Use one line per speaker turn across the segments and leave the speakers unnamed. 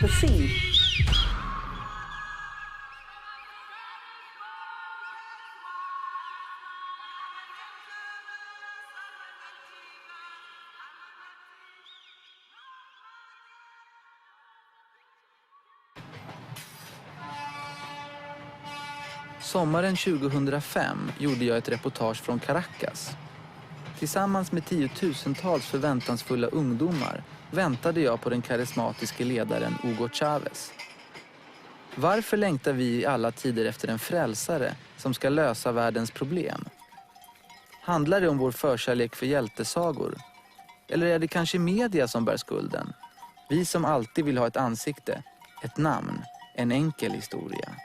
the seed.
Sommaren 2005 gjorde jag ett reportage från Caracas. Tillsammans med tiotusentals förväntansfulla ungdomar väntade jag på den karismatiske ledaren Hugo Chávez. Varför längtar vi i alla tider efter en frälsare som ska lösa världens problem? Handlar det om vår förkärlek för hjältesagor? Eller är det kanske media som bär skulden? Vi som alltid vill ha ett ansikte, ett namn, en enkel historia.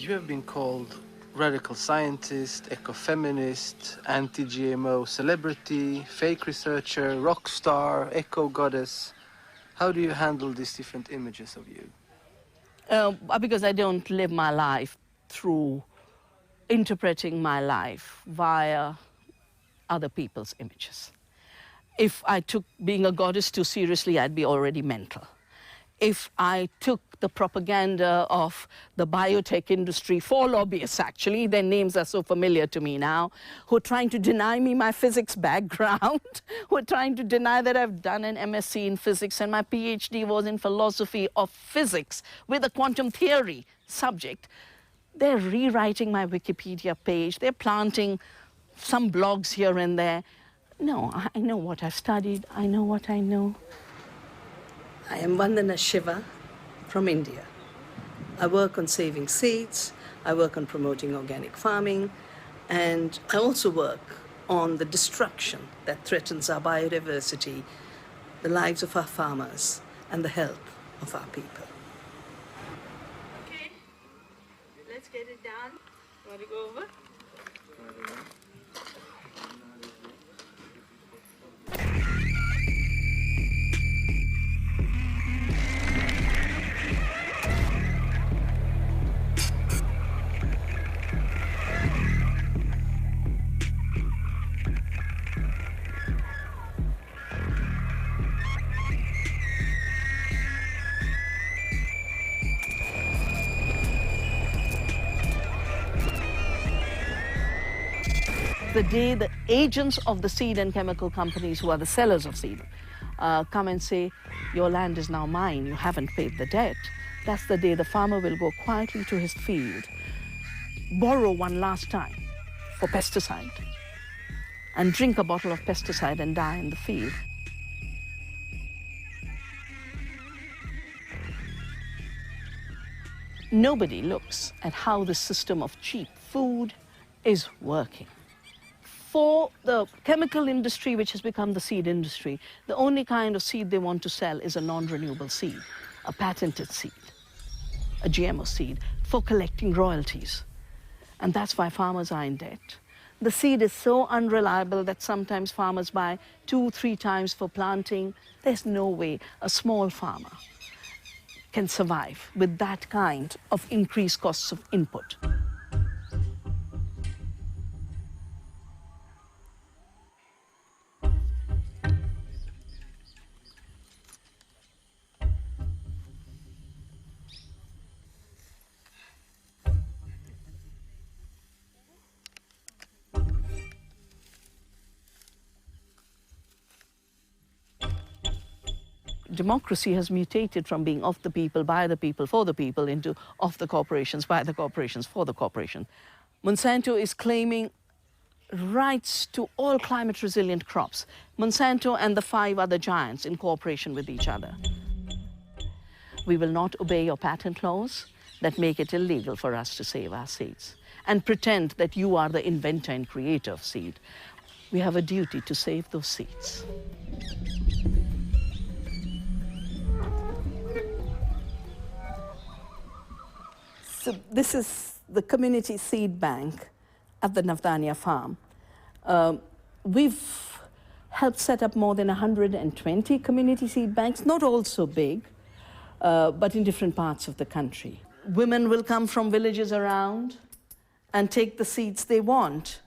You have been called radical scientist, ecofeminist, anti-GMO celebrity, fake researcher, rock star, eco-goddess. How do you handle these different images of you?
Because I don't live my life through interpreting my life via other people's images. If I took being a goddess too seriously, I'd be already mental. If I took the propaganda of the biotech industry for lobbyists, actually, their names are so familiar to me now, who are trying to deny me my physics background, who are trying to deny that I've done an MSc in physics and my PhD was in philosophy of physics with a quantum theory subject. They're rewriting my Wikipedia page. They're planting some blogs here and there. No, I know what I've studied. I know what I know. I am Vandana Shiva from India. I work on saving seeds, I work on promoting organic farming, and I also work on the destruction that threatens our biodiversity, the lives of our farmers, and the health of our people. Okay, let's get it done. Want to go over? The day the agents of the seed and chemical companies, who are the sellers of seed, come and say, your land is now mine, you haven't paid the debt, that's the day the farmer will go quietly to his field, borrow one last time for pesticide, and drink a bottle of pesticide and die in the field. Nobody looks at how the system of cheap food is working. For the chemical industry, which has become the seed industry, the only kind of seed they want to sell is a non-renewable seed, a patented seed, a GMO seed, for collecting royalties. And that's why farmers are in debt. The seed is so unreliable that sometimes farmers buy 2-3 times for planting. There's no way a small farmer can survive with that kind of increased costs of input. Democracy has mutated from being of the people, by the people, for the people, into of the corporations, by the corporations, for the corporations. Monsanto is claiming rights to all climate-resilient crops. Monsanto and the 5 other giants in cooperation with each other. We will not obey your patent laws that make it illegal for us to save our seeds and pretend that you are the inventor and creator of seed. We have a duty to save those seeds. So this is the community seed bank at the Navdanya farm. We've helped set up more than 120 community seed banks, not all so big, but in different parts of the country. Women will come from villages around and take the seeds they want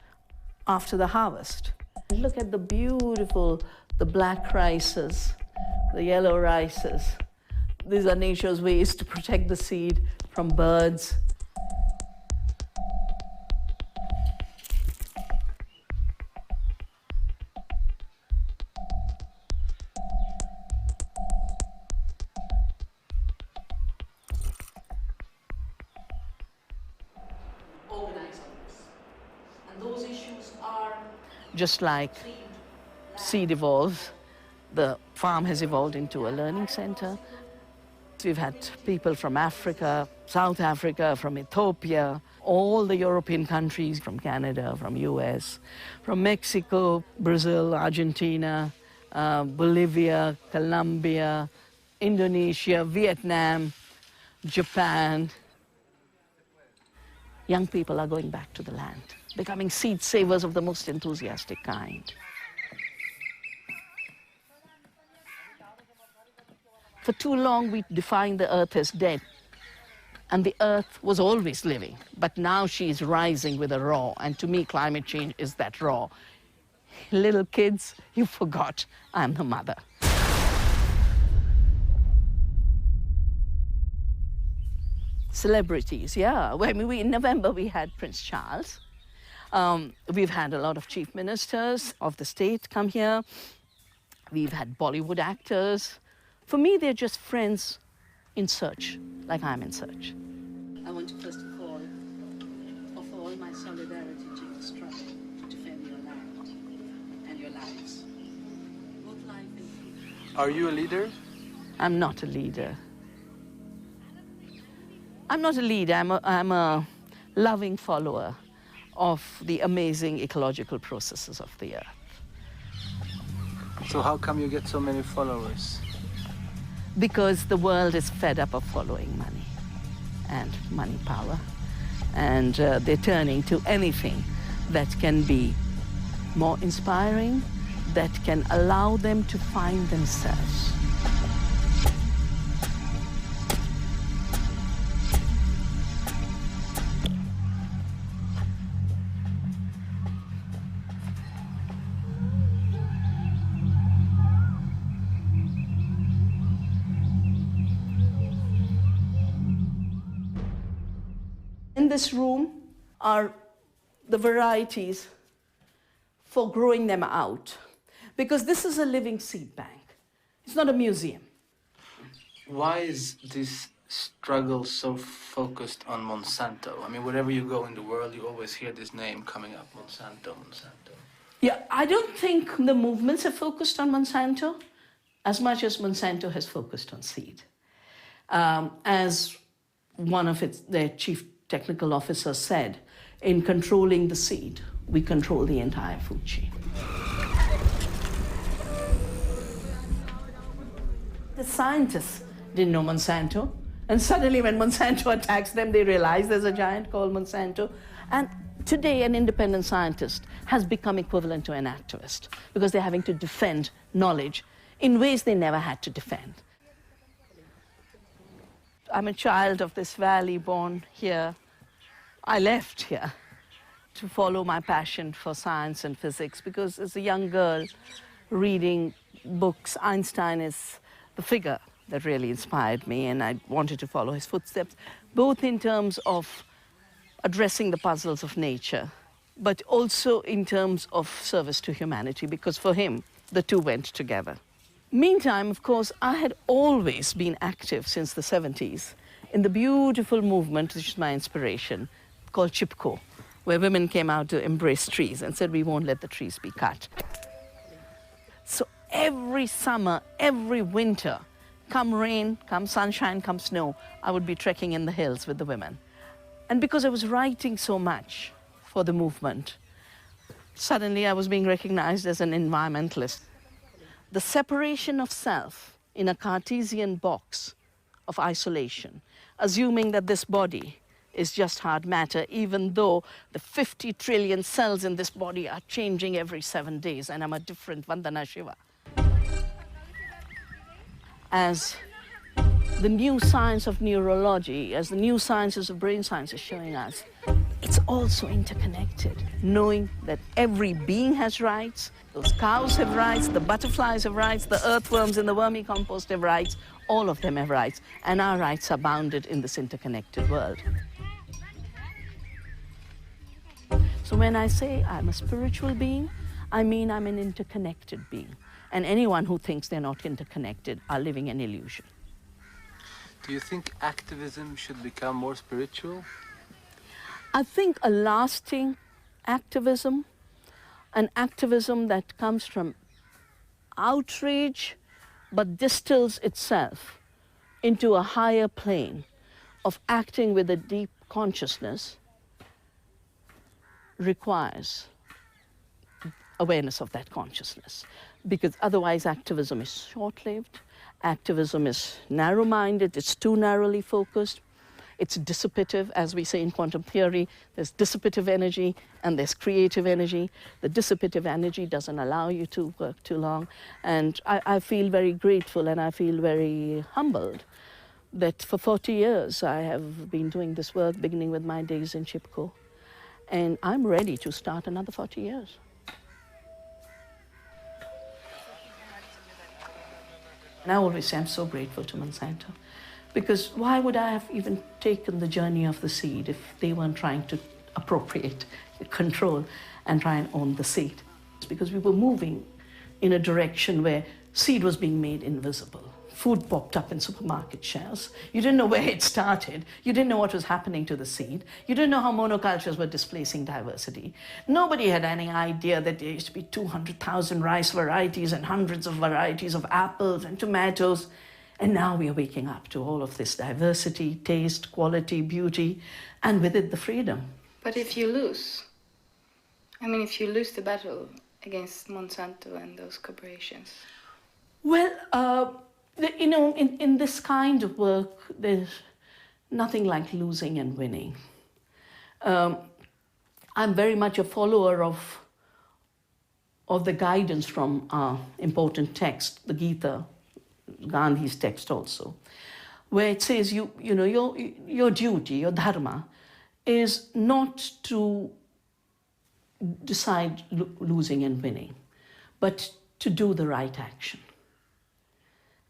after the harvest. Look at the beautiful, the black rices, the yellow rices. These are nature's ways to protect the seed from birds. Just like seed evolves, the farm has evolved into a learning center. We've had people from Africa, South Africa, from Ethiopia, all the European countries, from Canada, from US, from Mexico, Brazil, Argentina, Bolivia, Colombia, Indonesia, Vietnam, Japan. Young people are going back to the land, becoming seed savers of the most enthusiastic kind. For too long, we defined the earth as dead, and the earth was always living, but now she is rising with a roar, and to me, climate change is that roar. Little kids, you forgot I'm the mother. Celebrities, yeah. Well, I mean, in November, we had Prince Charles. We've had a lot of chief ministers of the state come here. We've had Bollywood actors. For me, they're just friends in search, like I'm in search. I want to first of all offer all my solidarity to your struggle to defend your land and your lives. Both life and freedom.
Are you a leader?
I'm not a leader. I'm not a leader. I'm a loving follower of the amazing ecological processes of the earth.
So how come you get so many followers?
Because the world is fed up of following money and money power. And they're turning to anything that can be more inspiring, that can allow them to find themselves. In this room are the varieties for growing them out, because this is a living seed bank. It's not a museum.
Why is this struggle so focused on Monsanto? I mean, wherever you go in the world, you always hear this name coming up, Monsanto, Monsanto.
Yeah, I don't think the movements have focused on Monsanto as much as Monsanto has focused on seed. As one of their chief technical officers said, in controlling the seed, we control the entire food chain. The scientists didn't know Monsanto, and suddenly when Monsanto attacks them, they realize there's a giant called Monsanto. And today, an independent scientist has become equivalent to an activist, because they're having to defend knowledge in ways they never had to defend. I'm a child of this valley, born here. I left here to follow my passion for science and physics, because as a young girl reading books, Einstein is the figure that really inspired me, and I wanted to follow his footsteps, both in terms of addressing the puzzles of nature, but also in terms of service to humanity, because for him, the two went together. Meantime, of course, I had always been active since the 70s in the beautiful movement, which is my inspiration, called Chipko, where women came out to embrace trees and said, we won't let the trees be cut. So every summer, every winter, come rain, come sunshine, come snow, I would be trekking in the hills with the women. And because I was writing so much for the movement, suddenly I was being recognized as an environmentalist. The separation of self in a Cartesian box of isolation, assuming that this body is just hard matter, even though the 50 trillion cells in this body are changing every 7 days, and I'm a different Vandana Shiva. As the new science of neurology, as the new sciences of brain science is showing us, it's also interconnected, knowing that every being has rights, those cows have rights, the butterflies have rights, the earthworms in the vermicompost have rights, all of them have rights, and our rights are bounded in this interconnected world. So when I say I'm a spiritual being, I mean I'm an interconnected being. And anyone who thinks they're not interconnected are living an illusion.
Do you think activism should become more spiritual?
I think a lasting activism, an activism that comes from outrage but distills itself into a higher plane of acting with a deep consciousness, requires awareness of that consciousness. Because otherwise activism is short-lived, activism is narrow-minded, it's too narrowly focused, it's dissipative, as we say in quantum theory. There's dissipative energy and there's creative energy. The dissipative energy doesn't allow you to work too long. And I feel very grateful and I feel very humbled that for 40 years I have been doing this work, beginning with my days in Chipko. And I'm ready to start another 40 years. And I always say I'm so grateful to Monsanto, because why would I have even taken the journey of the seed if they weren't trying to appropriate, control, and try and own the seed? It's because we were moving in a direction where seed was being made invisible. Food popped up in supermarket shelves. You didn't know where it started. You didn't know what was happening to the seed. You didn't know how monocultures were displacing diversity. Nobody had any idea that there used to be 200,000 rice varieties and hundreds of varieties of apples and tomatoes. And now we are waking up to all of this diversity, taste, quality, beauty, and with it the freedom.
But if you lose, if you lose the battle against Monsanto and those corporations?
Well, in this kind of work, there's nothing like losing and winning. I'm very much a follower of the guidance from our important text, the Gita, Gandhi's text also, where it says your duty, your dharma, is not to decide losing and winning, but to do the right action.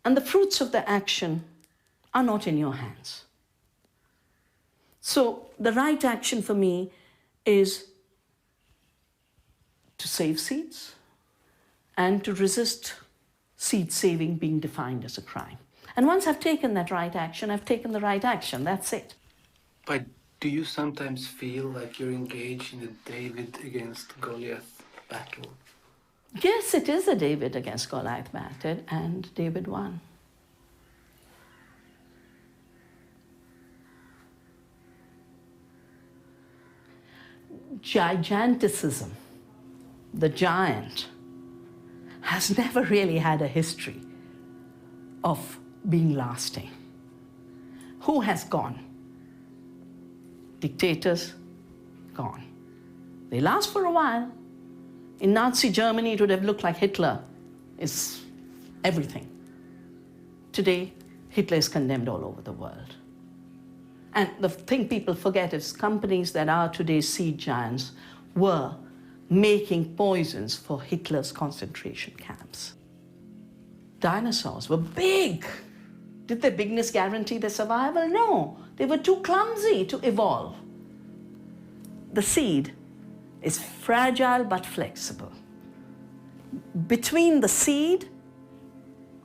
And the fruits of the action are not in your hands. So the right action for me is to save seeds and to resist seed saving being defined as a crime. And once I've taken that right action, I've taken the right action. That's it.
But do you sometimes feel like you're engaged in a David against Goliath battle?
Yes, it is a David against Goliath battle, and David won. Giganticism, the giant, has never really had a history of being lasting. Who has gone? Dictators, gone. They last for a while. In Nazi Germany, it would have looked like Hitler is everything. Today, Hitler is condemned all over the world. And the thing people forget is companies that are today's seed giants were making poisons for Hitler's concentration camps. Dinosaurs were big. Did their bigness guarantee their survival? No. They were too clumsy to evolve. The seed is fragile but flexible. Between the seed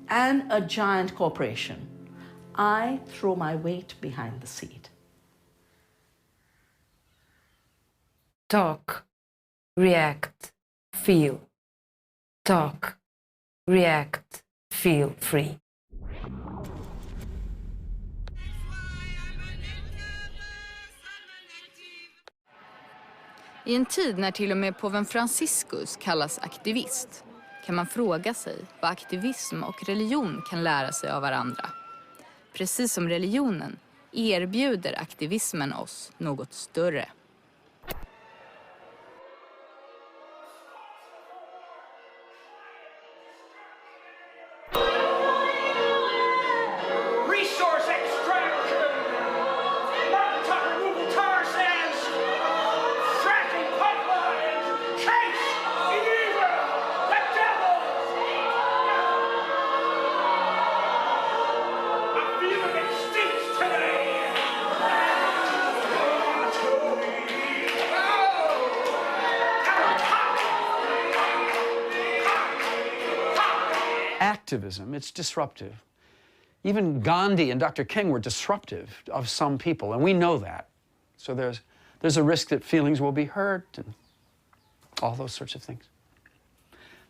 and a giant corporation, I throw my weight behind the seed.
Talk, react, feel. Talk, react, feel free.
I en tid när till och med påven Franciscus kallas aktivist kan man fråga sig vad aktivism och religion kan lära sig av varandra. Precis som religionen
erbjuder aktivismen oss något större.
Activism, it's disruptive. Even Gandhi and Dr. King were disruptive of some people, and we know that. So there's a risk that feelings will be hurt and all those sorts of things.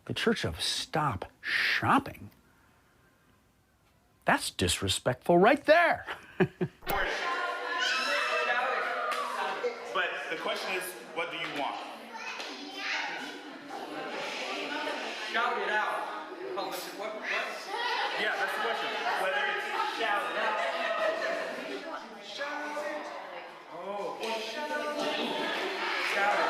The Church of Stop Shopping? That's disrespectful right there.
But the question is, what do you want?
Shout it out. What?
Yeah, that's the question. Whether it's shout it out. Shout it. Oh, or shout it. Shout it.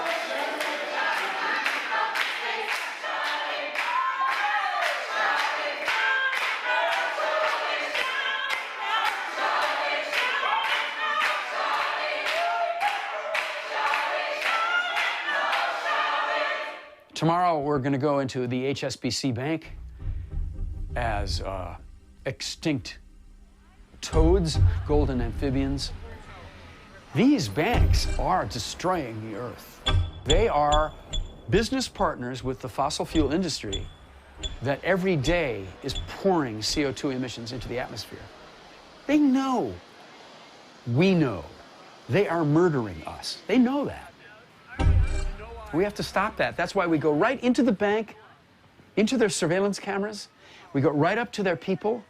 Tomorrow we're going to go into the HSBC Bank as extinct toads, golden amphibians. These banks are destroying the earth. They are business partners with the fossil fuel industry that every day is pouring CO2 emissions into the atmosphere. They know. We know. They are murdering us. They know that. We have to stop that. That's why we go right into the bank, into their surveillance cameras. We go right up to their people.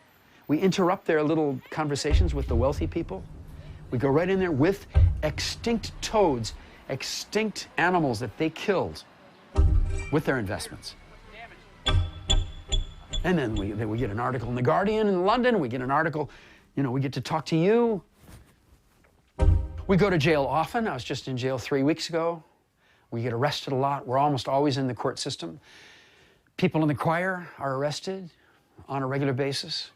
We interrupt their little conversations with the wealthy people. We go right in there with extinct toads, extinct animals that they killed with their investments. And then we get an article in The Guardian in London. We get an article, we get to talk to you. We go to jail often. I was just in jail 3 weeks ago. We get arrested a lot. We're almost always in the court system. People in the choir are arrested on a regular basis.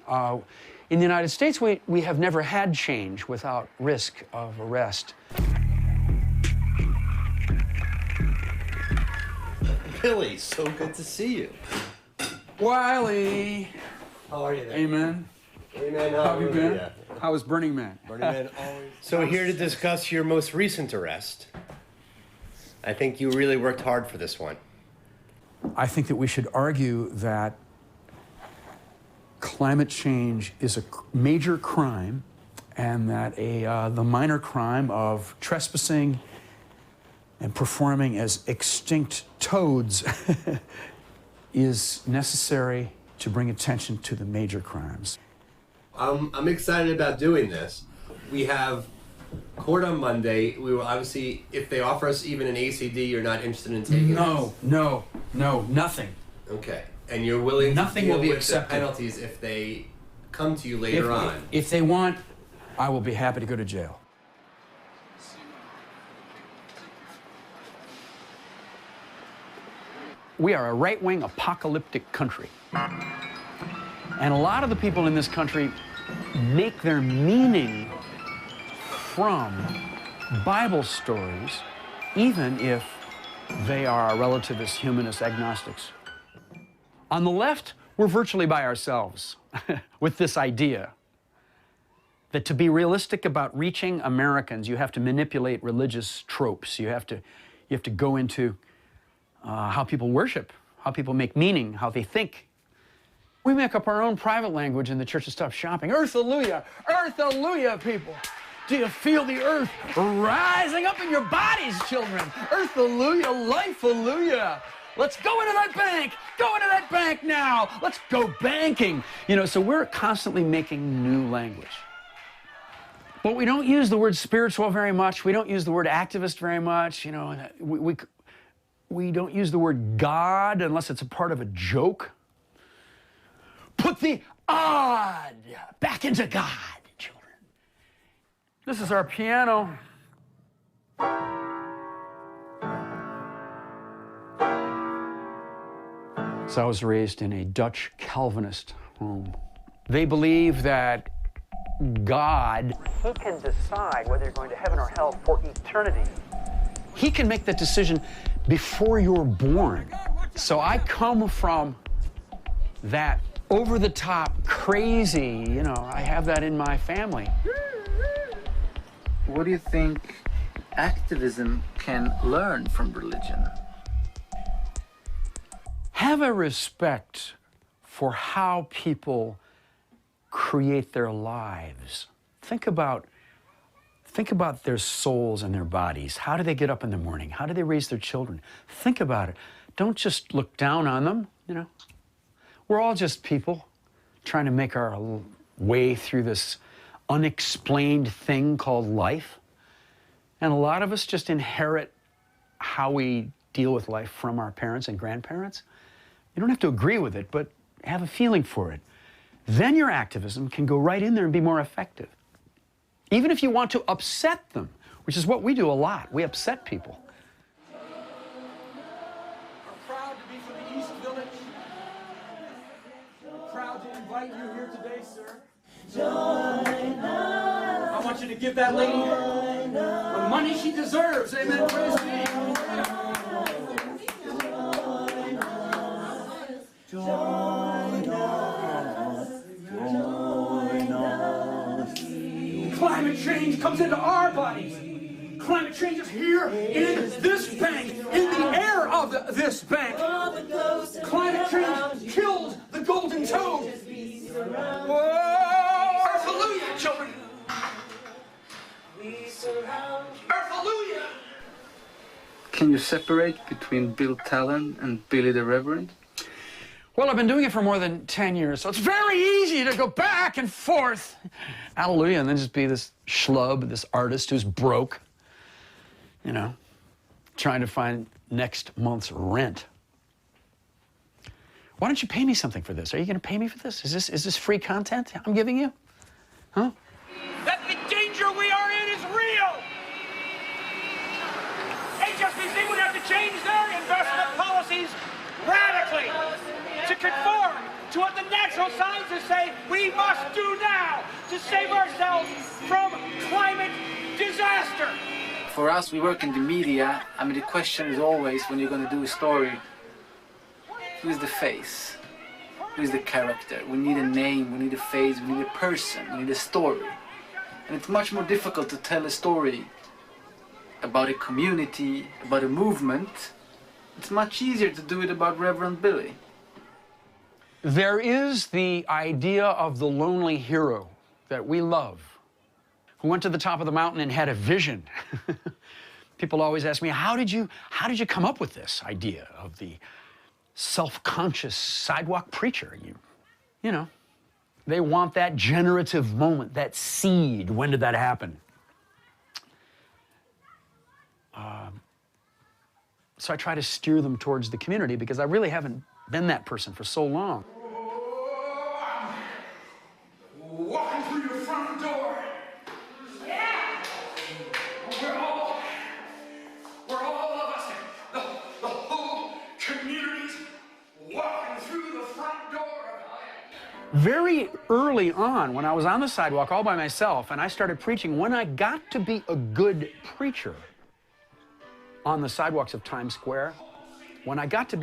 In the United States, we have never had change without risk of arrest.
Billy, so good to see you.
Wiley!
How are you there?
Amen.
Amen.
How have you been?
Yeah.
How was Burning Man?
Burning Man always. So here to discuss your most recent arrest. I think you really worked hard for this one.
I think that we should argue that climate change is a major crime and that the minor crime of trespassing and performing as extinct toads is necessary to bring attention to the major crimes.
I'm excited about doing this. We have court on Monday. We will obviously, if they offer us even an ACD, you're not interested in taking this?
No, nothing.
Okay. And you're willing
Nothing
to deal
will be
with
accepted.
the penalties if they come to you later on?
If they want, I will be happy to go to jail. We are a right-wing apocalyptic country. And a lot of the people in this country make their meaning from Bible stories, even if they are relativist, humanist, agnostics. On the left, we're virtually by ourselves with this idea that to be realistic about reaching Americans, you have to manipulate religious tropes. You have to go into how people worship, how people make meaning, how they think. We make up our own private language in the Church of Stop Shopping. Earth-alleluia, earth-alleluia, people. Do you feel the earth rising up in your bodies, children? Earth-alleluia, life-alleluia. Let's go into that bank. Go into that bank now. Let's go banking. So we're constantly making new language. But we don't use the word spiritual very much. We don't use the word activist very much. We don't use the word God unless it's a part of a joke. Put the odd back into God, children. This is our piano. So I was raised in a Dutch Calvinist home. They believe that God, He can decide whether you're going to heaven or hell for eternity. He can make that decision before you're born. So I come from that over-the-top, crazy, you know, I have that in my family.
What do you think activism can learn from religion?
Have a respect for how people create their lives. Think about their souls and their bodies. How do they get up in the morning? How do they raise their children? Think about it. Don't just look down on them, you know. We're all just people trying to make our way through this unexplained thing called life. And a lot of us just inherit how we deal with life from our parents and grandparents. You don't have to agree with it, but have a feeling for it. Then your activism can go right in there and be more effective. Even if you want to upset them, which is what we do a lot. We upset people.
We're proud to be from the East Village. We're proud to invite you here today, sir. I want you to give that lady the money she deserves. Amen. Praise God. Climate change comes into our bodies. Climate change is here in this bank, in the air of this bank. Climate change kills the golden toad. Whoa! Hallelujah, children. Hallelujah.
Can you separate between Bill Talon and Billy the Reverend?
Well, I've been doing it for more than 10 years, so it's very easy to go back and forth. Hallelujah, and then just be this schlub, this artist who's broke, you know, trying to find next month's rent. Why don't you pay me something for this? Are you going to pay me for this? Is this free content I'm giving you? Huh?
That the danger we are in is real. HSBC would have to change their investment policies radically to conform to what the natural sciences say we must do now to save ourselves from climate disaster.
For us, we work in the media. I mean, the question is always, when you're going to do a story, who is the face? Who is the character? We need a name, we need a face, we need a person, we need a story. And it's much more difficult to tell a story about a community, about a movement. It's much easier to do it about Reverend Billy.
There is the idea of the lonely hero that we love, who went to the top of the mountain and had a vision. People always ask me, how did you come up with this idea of the self-conscious sidewalk preacher? You know, they want that generative moment, that seed. When did that happen? So I try to steer them towards the community because I really haven't been that person for so long.
Walking through your front door. Yeah. We're all of us, the whole community's walking through the front door.
Very early on, when I was on the sidewalk all by myself and I started preaching, when I got to be a good preacher on the sidewalks of Times Square, when I got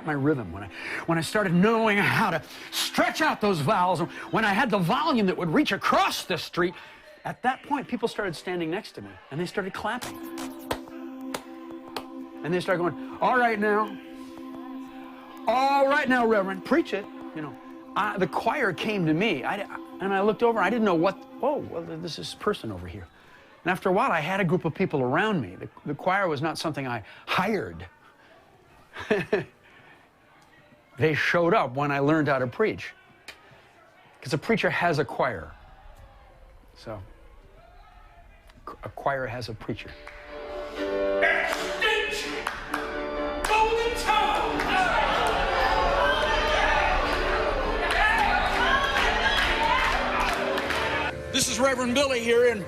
my rhythm, when I started knowing how to stretch out those vowels, when I had the volume that would reach across the street, at that point, people started standing next to me and they started clapping. And they started going, all right now, Reverend, preach it. You know, the choir came to me and I looked over, I didn't know well, there's this person over here. And after a while, I had a group of people around me. The choir was not something I hired. They showed up when I learned how to preach. Because a preacher has a choir. So, a choir has a preacher.
Extinction! Golden Town!
This is Reverend Billy here, and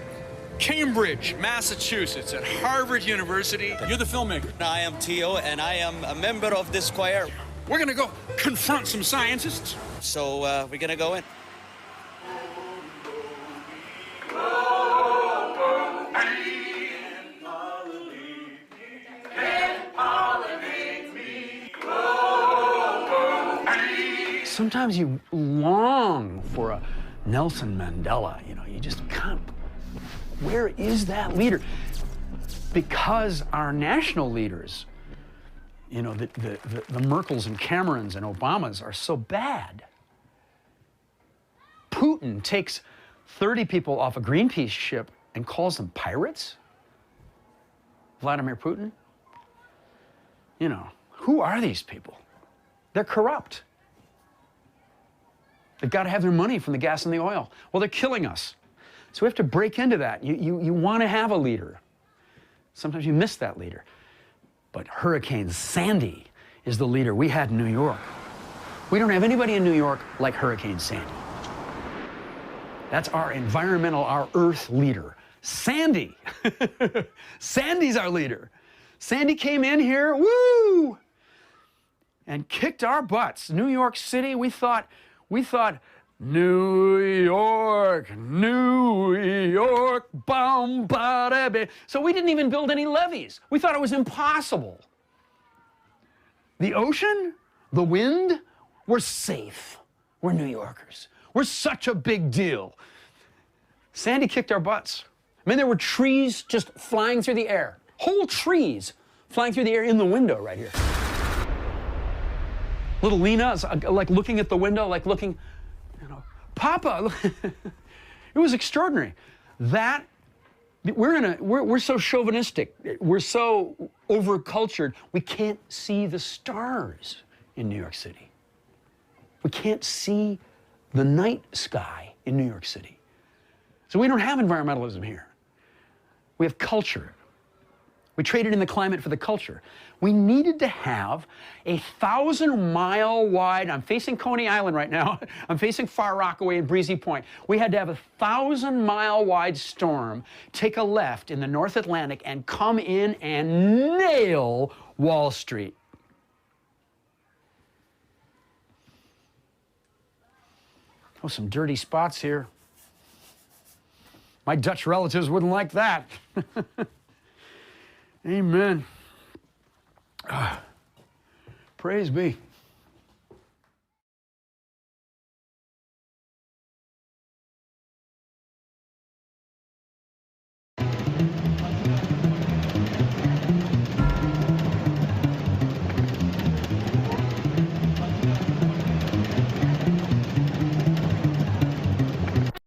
Cambridge, Massachusetts, at Harvard University. You're the filmmaker.
I am Tio, and I am a member of this choir.
We're gonna go confront some scientists.
So we're gonna go in.
Sometimes you long for a Nelson Mandela, you know, you just can't. Where is that leader? Because our national leaders, you know, the Merkels and Camerons and Obamas are so bad. Putin takes 30 people off a Greenpeace ship and calls them pirates? Vladimir Putin? You know, who are these people? They're corrupt. They've got to have their money from the gas and the oil. Well, they're killing us. So we have to break into that. You want to have a leader. Sometimes you miss that leader. But Hurricane Sandy is the leader we had in New York. We don't have anybody in New York like Hurricane Sandy. That's our environmental, our earth leader. Sandy. Sandy's our leader. Sandy came in here, woo, and kicked our butts. New York City, we thought, New York, bum, ba-da-ba. So we didn't even build any levees. We thought it was impossible. The ocean, the wind, we're safe. We're New Yorkers. We're such a big deal. Sandy kicked our butts. I mean, there were trees just flying through the air. Whole trees flying through the air in the window right here. Little Lena, like looking at the window, like looking, you know, Papa. It was extraordinary. That we're so chauvinistic. We're so overcultured. We can't see the stars in New York City. We can't see the night sky in New York City. So we don't have environmentalism here. We have culture. We traded in the climate for the culture. We needed to have a 1,000-mile wide, I'm facing Coney Island right now, I'm facing Far Rockaway and Breezy Point. We had to have a 1,000-mile wide storm take a left in the North Atlantic and come in and nail Wall Street. Oh, some dirty spots here. My Dutch relatives wouldn't like that. Amen. Praise be.